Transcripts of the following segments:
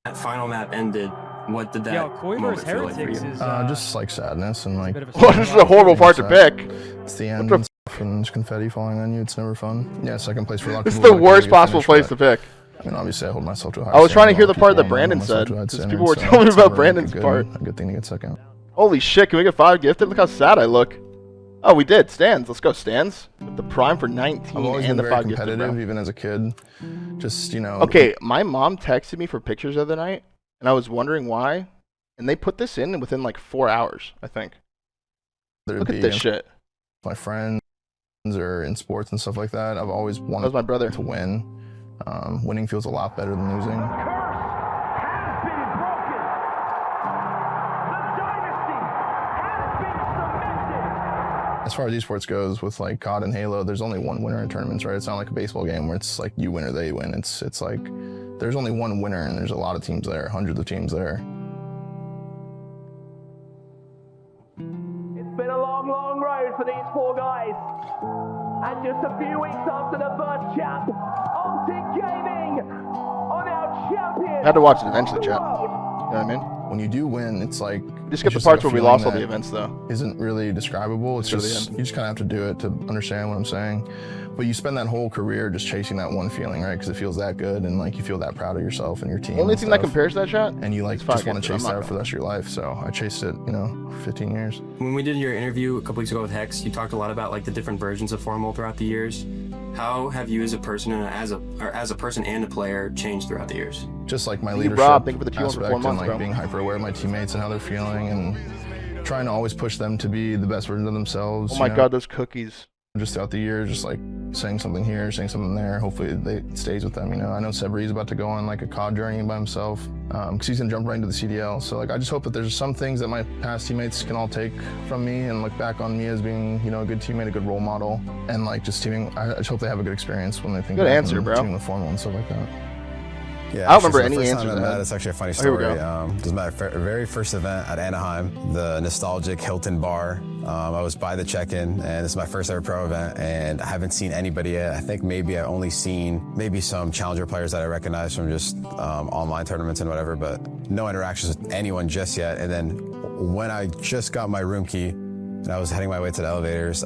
that final map ended, what did that Koiver's moment feel like for Heretics you? is just like sadness and like. Well, this is a horrible part to pick. It's the end and stuff, and there's confetti falling on you. It's never fun. Yeah, second place for a lot of This is people. the worst possible place to pick. I mean, obviously, I hold myself to a high I was trying to hear the part that people, Brandon said. because People were telling me about Brandon's part. A good thing to get second. Holy shit, can we get 5 gifted? Look how sad I look. Oh, we did. Stands. Let's go, Stands. With the prime for 19 I've always and been the very 5 gifted, competitive, bro. even as a kid. Just, you know. Okay, my mom texted me for pictures the other night, and I was wondering why. And they put this in within like 4 hours, I think. Look at this shit. My friends or in sports and stuff like that, I've always wanted That was my brother. to win. Winning feels a lot better than losing. As far as esports goes, with like COD and Halo, there's only one winner in tournaments, right? It's not like a baseball game where it's like you win or they win. It's like there's only one winner, and there's a lot of teams there, hundreds of teams there. It's been a long, long road for these 4 guys. And just a few weeks after the first champ, Arctic Gaming are now champions. Had to watch it eventually, chat. You know what I mean? When you do win, it's like Just get the it's parts like where we a feeling lost all the that events, though. Isn't really describable. It's just you just kind of have to do it to understand what I'm saying. But you spend that whole career just chasing that one feeling, right? Because it feels that good, and like you feel that proud of yourself and your team. Only thing that compares to that shot. And you like It's just fine, want to I'm chase not that for the rest of your life. So I chased it, you know, for 15 years. When we did your interview a couple weeks ago with HecZ, you talked a lot about like the different versions of Formal throughout the years. How have you as a person and as a person and a player changed throughout the years? Just like my You, leadership Rob, thank you for the T1 for aspect 4 months, and like bro. being hyper aware of my teammates and how they're feeling and trying to always push them to be the best version of themselves. Oh my you know? god, those cookies. Just throughout the year, just like saying something here, saying something there. Hopefully it stays with them, you know. I know Sebri's about to go on like a COD journey by himself because he's gonna jump right into the CDL. So like I just hope that there's some things that my past teammates can all take from me and look back on me as being, you know, a good teammate, a good role model, and like just teaming. I just hope they have a good experience when they think Good answer, bro. teaming with Formal and stuff like that. I Yeah, don't remember so any the first answer time to I met, that. It's actually a funny Oh, here we story. go. This was my very first event at Anaheim, the nostalgic Hilton Bar. I was by the check-in, and this is my first ever pro event, and I haven't seen anybody yet. I think maybe I've only seen maybe some challenger players that I recognize from just online tournaments and whatever, but no interactions with anyone just yet. And then when I just got my room key, and I was heading my way to the elevators,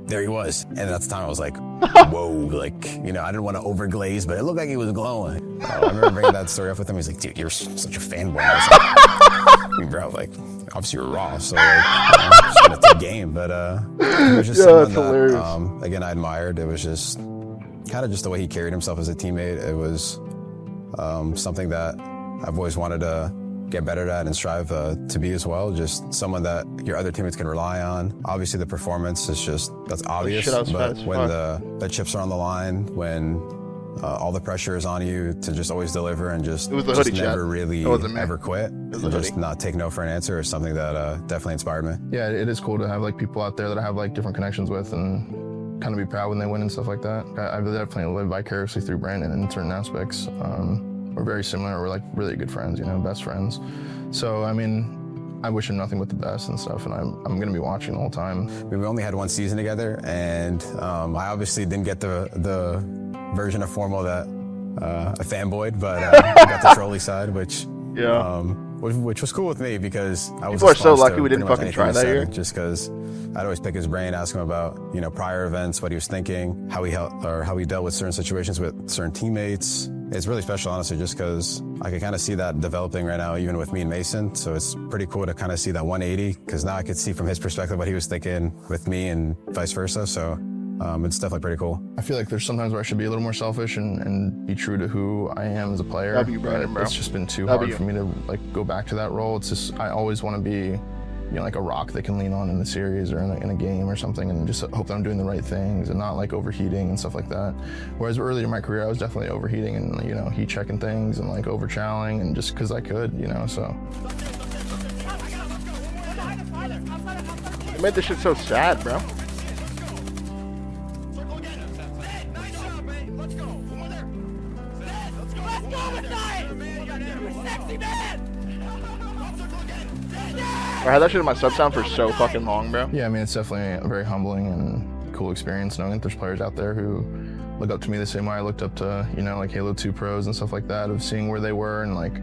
there he was. And at the time I was like, whoa, like, you know, I didn't want to overglaze, but it looked like he was glowing. I remember bringing that story up with him. He's like, dude, you're such a fanboy. I was like, I mean, bro, like, obviously you're raw, so like, it's gonna take game. But it was just someone that, again, I admired. It was just kind of just the way he carried himself as a teammate. It was something that I've always wanted to get better at and strive to be as well. Just someone that your other teammates can rely on. Obviously the performance is just, that's obvious, but when the chips are on the line, when all the pressure is on you to just always deliver and just never really ever quit, and just not take no for an answer is something that definitely inspired me. Yeah, it is cool to have like people out there that I have like different connections with and kind of be proud when they win and stuff like that. I definitely live vicariously through Brandon in certain aspects. We're very similar. We're like really good friends, you know, best friends. So, I mean, I wish him nothing but the best and stuff, and I'm going to be watching the whole time. We only had one season together, and I obviously didn't get the version of Formal that I fanboyed, but I got the trolley side, which was cool with me because I was. People are so lucky we didn't fucking try that year. Just because I'd always pick his brain, ask him about, you know, prior events, what he was thinking, how he dealt with certain situations with certain teammates. It's really special, honestly, just because I can kind of see that developing right now, even with me and Mason. So it's pretty cool to kind of see that 180, because now I could see from his perspective what he was thinking with me and vice versa. So it's definitely pretty cool. I feel like there's sometimes where I should be a little more selfish and be true to who I am as a player. It's just been too hard for me to like go back to that role. It's just, I always want to be, you know, like a rock they can lean on in the series or in a game or something, and just hope that I'm doing the right things and not like overheating and stuff like that. Whereas earlier in my career, I was definitely overheating and, you know, heat checking things and like over-challenging and just because I could, you know, so. You made this shit so sad, bro. I had that shit in my sub sound for so fucking long, bro. Yeah, I mean, it's definitely a very humbling and cool experience knowing that there's players out there who look up to me the same way I looked up to, you know, like Halo 2 pros and stuff like that, of seeing where they were and like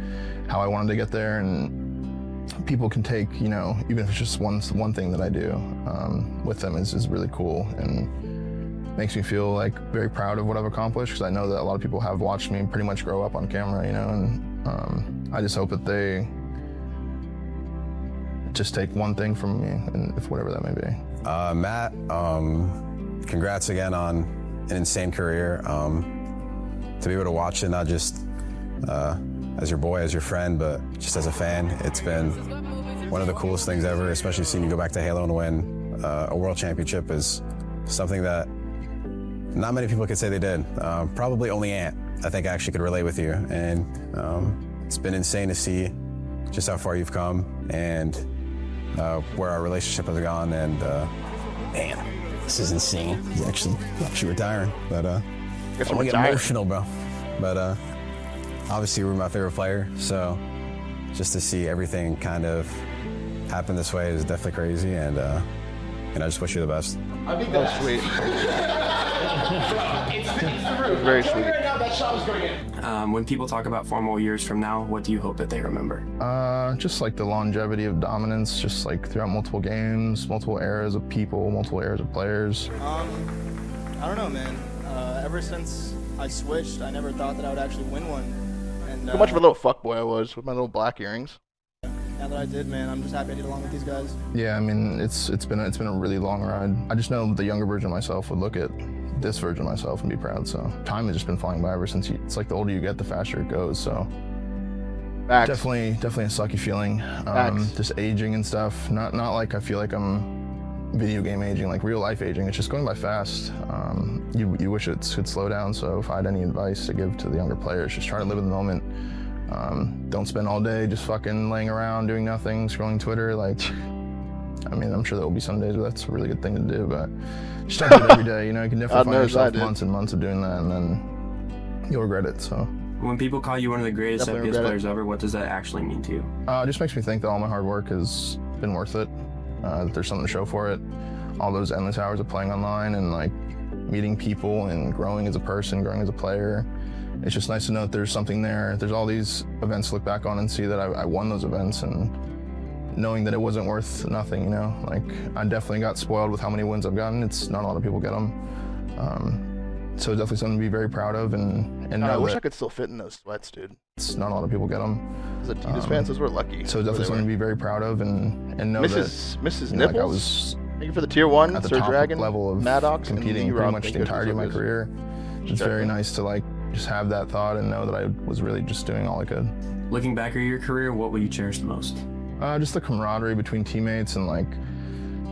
how I wanted to get there. And people can take, you know, even if it's just one thing that I do with them is really cool and makes me feel like very proud of what I've accomplished, because I know that a lot of people have watched me pretty much grow up on camera, you know, and I just hope that they just take one thing from me, and if whatever that may be. Matt, congrats again on an insane career. To be able to watch it, not just as your boy, as your friend, but just as a fan, it's been one of the coolest things ever, especially seeing you go back to Halo and win a world championship is something that not many people could say they did. Probably only Ant, I think, actually could relate with you. And it's been insane to see just how far you've come and where our relationship has gone. And man, this is insane. He's actually retiring, but I get emotional, bro. But obviously, we're my favorite player, so just to see everything kind of happen this way is definitely crazy. And I just wish you the best. I think that's sweet. It's very sweet. When people talk about formal years from now, what do you hope that they remember? Just like the longevity of dominance, just like throughout multiple games, multiple eras of people, multiple eras of players. I don't know, man. Ever since I switched, I never thought that I would actually win one. And How much of a little fuckboy I was with my little black earrings. now that I did, man, I'm just happy I did along with these guys. Yeah, I mean, it's been a really long ride. I just know the younger version of myself would look at this version of myself and be proud. So time has just been flying by ever since. It's like the older you get, the faster it goes. So Facts. definitely a sucky feeling. Just aging and stuff. Not like I feel like I'm video game aging, like real life aging. It's just going by fast. You wish it could slow down. So if I had any advice to give to the younger players, just try to live in the moment. Don't spend all day just fucking laying around doing nothing, scrolling Twitter. Like, I mean, I'm sure there will be some days where that's a really good thing to do, but just don't do it every day. You know, you can definitely find yourself months and months of doing that, and then you'll regret it. So When people call you one of the greatest FPS players ever, what does that actually mean to you? it just makes me think that all my hard work has been worth it. That there's something to show for it. All those endless hours of playing online and like meeting people and growing as a person, growing as a player. It's just nice to know that there's something there. There's all these events to look back on and see that I won those events, and knowing that it wasn't worth nothing, you know? Like, I definitely got spoiled with how many wins I've gotten. It's not a lot of people get them. So it's definitely something to be very proud of, and know I wish that I could still fit in those sweats, dude. it's not a lot of people get them. As Adidas fans, those were lucky. So it's definitely something to be very proud of, and know Mrs. that, you know, Nipples, like I was thank you for the tier 1, at the Sir top Dragon, level of Maddox, competing and pretty Rob, much thank the you for entirety of my those. career. It's very nice to like just have that thought and know that I was really just doing all I could. Looking back at your career, what will you cherish the most? Just the camaraderie between teammates and like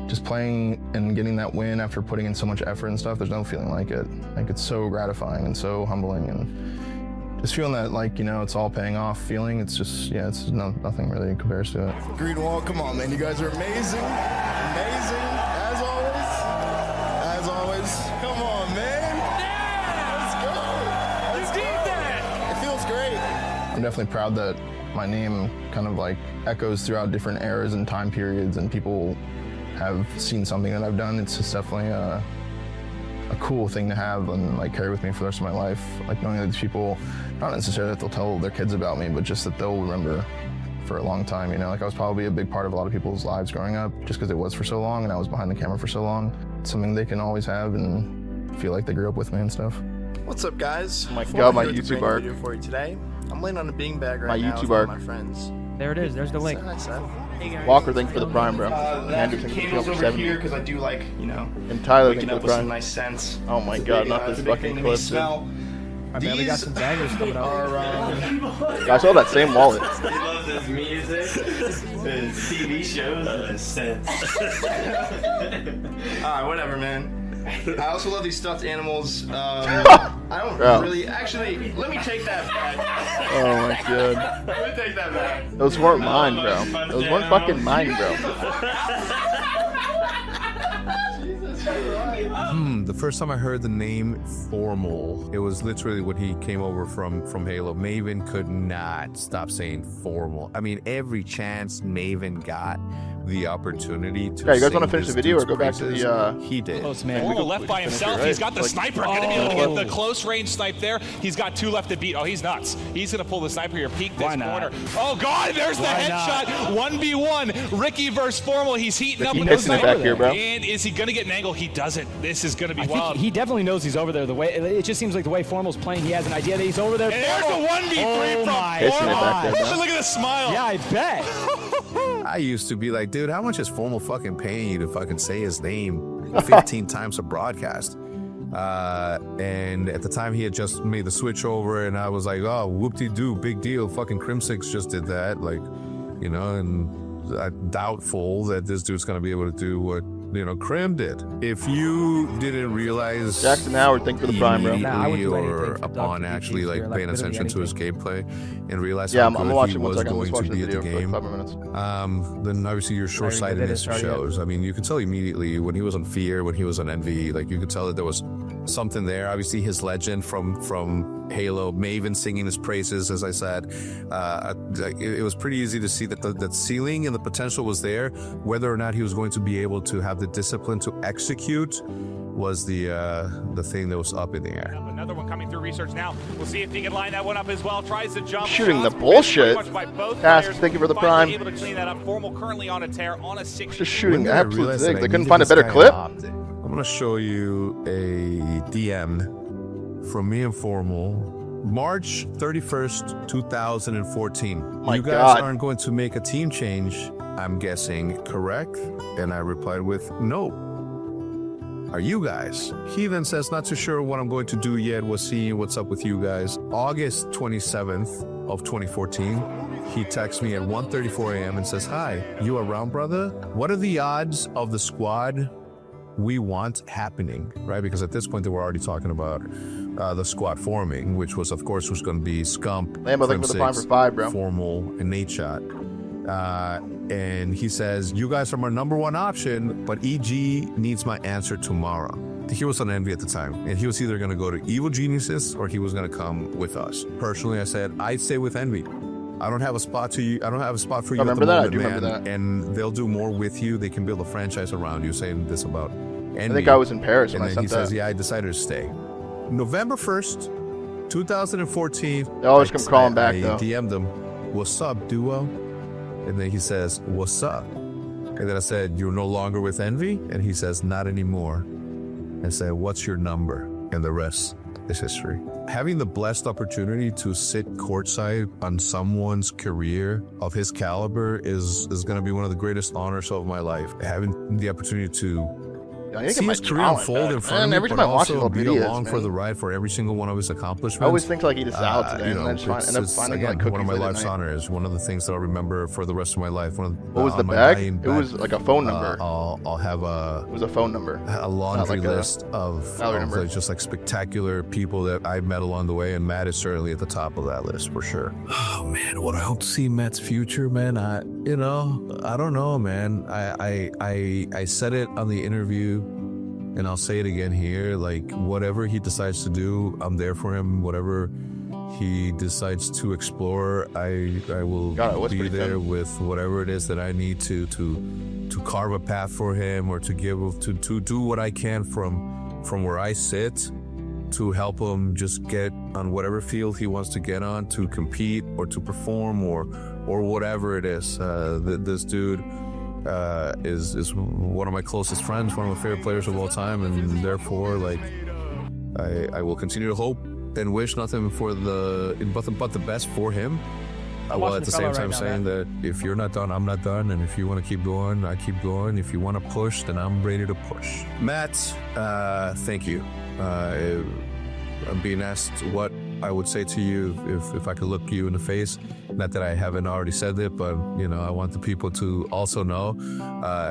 just playing and getting that win after putting in so much effort and stuff. There's no feeling like it. Like, it's so gratifying and so humbling, and just feeling that, like, you know, it's all paying off feeling. It's just, yeah, it's nothing really compares to it. Green Wall, come on, man. You guys are amazing. Amazing, as always. As always. Come on, man. Yeah! Let's go. Let's go. It feels great. I'm definitely proud that my name kind of like echoes throughout different eras and time periods, and people have seen something that I've done. It's just definitely a cool thing to have and like carry with me for the rest of my life. Like, knowing that these people, not necessarily that they'll tell their kids about me, but just that they'll remember for a long time, you know? Like, I was probably a big part of a lot of people's lives growing up just because it was for so long and I was behind the camera for so long. It's something they can always have and feel like they grew up with me and stuff. What's up, guys? Oh my God, my Here with a YouTube brand new arc. video for you today. I'm laying on a beanbag right My now YouTube with one of arc. my friends. There it is. There's the link. Say hi, Seth. Walker, thank you for the prime, bro. That Andrew, thank you cable's for over 70. here because I do like, you know, And Tyler, waking thank you up for with the some prime. nice scents. Oh my It's a God, big, not it's this a big fucking thing to clip, me. dude. Smell. I bet we got some bangers coming up. Are, I saw that same wallet. he loves his music, his TV shows, and his scents. Alright, whatever, man. I also love these stuffed animals. I don't really. Actually, let me take that back. Oh my God. Let me take that back. Those weren't mine, bro. Those weren't fucking mine, bro. The first time I heard the name Formal, it was literally when he came over from Halo. Maven could not stop saying Formal. I mean, every chance Maven got the opportunity to. Yeah, you guys want to sing finish the this video or dude's go back to praises, the? he did. Close man. Formal left by himself. Right? He's got the Like, sniper. Gonna be able to get the close range snipe there. He's got 2 left to beat. Oh, he's nuts. He's gonna pull the sniper here. Peek this corner. Oh God, there's the headshot. 1v1. Ricky versus Formal. He's heating up with the sniper. Back here, bro. And is he gonna get an angle? He doesn't. This is gonna be wild. He definitely knows he's over there. The way it just seems like the way Formal's playing, he has an idea that he's over there. And there's the 1v3 from Formal. Look at the smile. Yeah, I bet. I used to be like, dude, how much is Formal fucking paying you to fucking say his name 15 times a broadcast? And at the time he had just made the switch over, and I was like, oh, whoop-de-doo, big deal. Fucking Crimsix just did that, like, you know, and I'm doubtful that this dude's gonna be able to do what, you know, Crim did. If you didn't realize Jackson Howard, thank you for the prime, bro. or upon actually like paying attention to his gameplay and realizing yeah, how I'm good watching he was going to be at the game, for like 5 minutes. then obviously your short-sightedness shows. I mean, you can tell immediately when he was on Fear, when he was on Envy, like you could tell that there was something there. Obviously his legend from Halo, Maven singing his praises, as I said, it was pretty easy to see that that ceiling and the potential was there. Whether or not he was going to be able to have the discipline to execute was the thing that was up in the air. Another one coming through research now. We'll see if he can line that one up as well. Tries to jump. Shooting shots, the bullshit. Task, thank you for the prime. Able to clean that up. Formal currently on a tear on a 6. Just shooting absolute zig. They couldn't find a better clip. I'm gonna show you a DM from me and Formal. March 31st, 2014. My you guys God. aren't going to make a team change, I'm guessing, correct? And I replied with, no. Are you guys? He then says, not too sure what I'm going to do yet. We'll see what's up with you guys. August 27th of 2014, he texts me at 1:34 a.m. and says, hi, you around, brother? What are the odds of the squad we want happening, right? Because at this point they were already talking about the squad forming, which was, of course, was going to be Scump, Lambo, thank you for the prime for 5, bro. Formal, and Nate Shot. And he says, you guys are my #1 option, but EG needs my answer tomorrow. He was on Envy at the time, and he was either going to go to Evil Geniuses or he was going to come with us. Personally, I said, I'd stay with Envy. I don't have a spot for you. I don't have a spot for you. Remember at the that? moment, I do man. remember that. And they'll do more with you. They can build a franchise around you. Saying this about Envy. I think I was in Paris when and I then sent he says, that. yeah, I decided to stay. November 1st, 2014. They always come crawling back, I though. DM'd him, what's up, duo? And then he says, what's up? And then I said, you're no longer with Envy? And he says, not anymore. I said, what's your number? And the rest is history. Having the blessed opportunity to sit courtside on someone's career of his caliber is going to be one of the greatest honors of my life. Having the opportunity to see his career unfold in front of me, every time but I watch also his be videos, along for the ride for every single one of his accomplishments. I always think like he just out today, you and know, then just end up finding again, like cookies one of my late at life's night. honors. One of the things that I'll remember for the rest of my life. One of, What was the on my bag? dying It was bed, like a phone number. I'll have It was a phone number. a laundry like a list of number. just like spectacular people that I've met along the way, and Matt is certainly at the top of that list for sure. Oh man, what I hope to see Matt's future, man. I don't know, man. I said it on the interview, and I'll say it again here. Like whatever he decides to do, I'm there for him. Whatever he decides to explore, I will be there with whatever it is that I need to carve a path for him, or to do what I can from where I sit to help him just get on whatever field he wants to get on, to compete or to perform or whatever it is. This dude is one of my closest friends, one of my favorite players of all time, and therefore, like, I will continue to hope and wish nothing but the best for him. While at the same time saying that if you're not done, I'm not done, and if you want to keep going, I keep going. If you want to push, then I'm ready to push. Matt, thank you. I'm being asked what I would say to you if I could look you in the face. Not that I haven't already said it, but I want the people to also know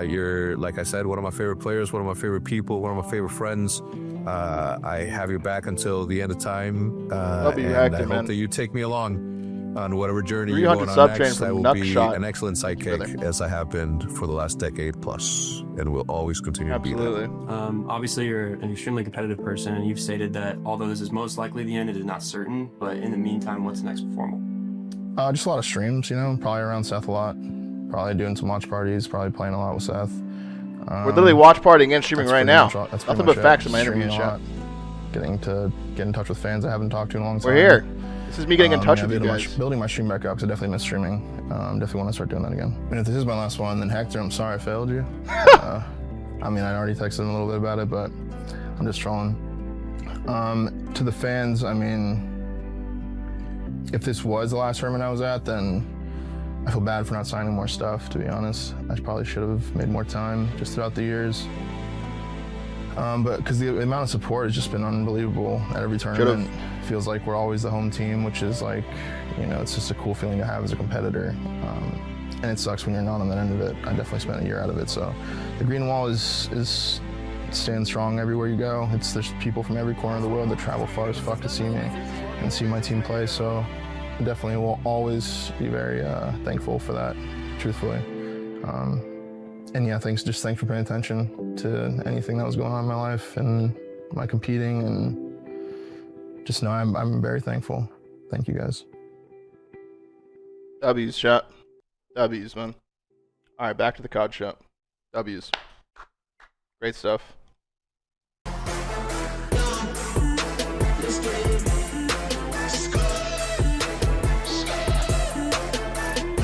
you're, like I said, one of my favorite players, one of my favorite people, one of my favorite friends. I have your back until the end of time. I'll be and active, I hope man. that you take me along on whatever journey you're 300 going sub on train next. I from will be Nutshot. an excellent sidekick, as I have been for the last decade plus, and will always continue to be that. Obviously, you're an extremely competitive person, and you've stated that although this is most likely the end, it is not certain. But in the meantime, what's next for Formal? Just a lot of streams, probably around Seth a lot. Probably doing some watch parties, probably playing a lot with Seth. We're literally watch partying and streaming right now. That's nothing but facts in my interview chat. Getting to get in touch with fans I haven't talked to in a long time. We're here. This is me getting in touch with you guys. Building my stream back up, because I definitely miss streaming. Definitely want to start doing that again. And if this is my last one, then HecZ, I'm sorry I failed you. I mean, I already texted him a little bit about it, but I'm just trolling. To the fans, I mean, if this was the last tournament I was at, then I feel bad for not signing more stuff, to be honest. I probably should have made more time just throughout the years. But because the amount of support has just been unbelievable at every tournament. Feels like we're always the home team, which is like, you know, it's just a cool feeling to have as a competitor. And it sucks when you're not on that end of it. I definitely spent a year out of it. So the green wall is staying strong everywhere you go. There's people from every corner of the world that travel far as fuck to see me and see my team play. So I definitely will always be very thankful for that, truthfully. And yeah, thanks for paying attention to anything that was going on in my life and my competing, and just know I'm very thankful. Thank you guys. W's, chat. W's, man. All right, back to the COD chat. W's. Great stuff.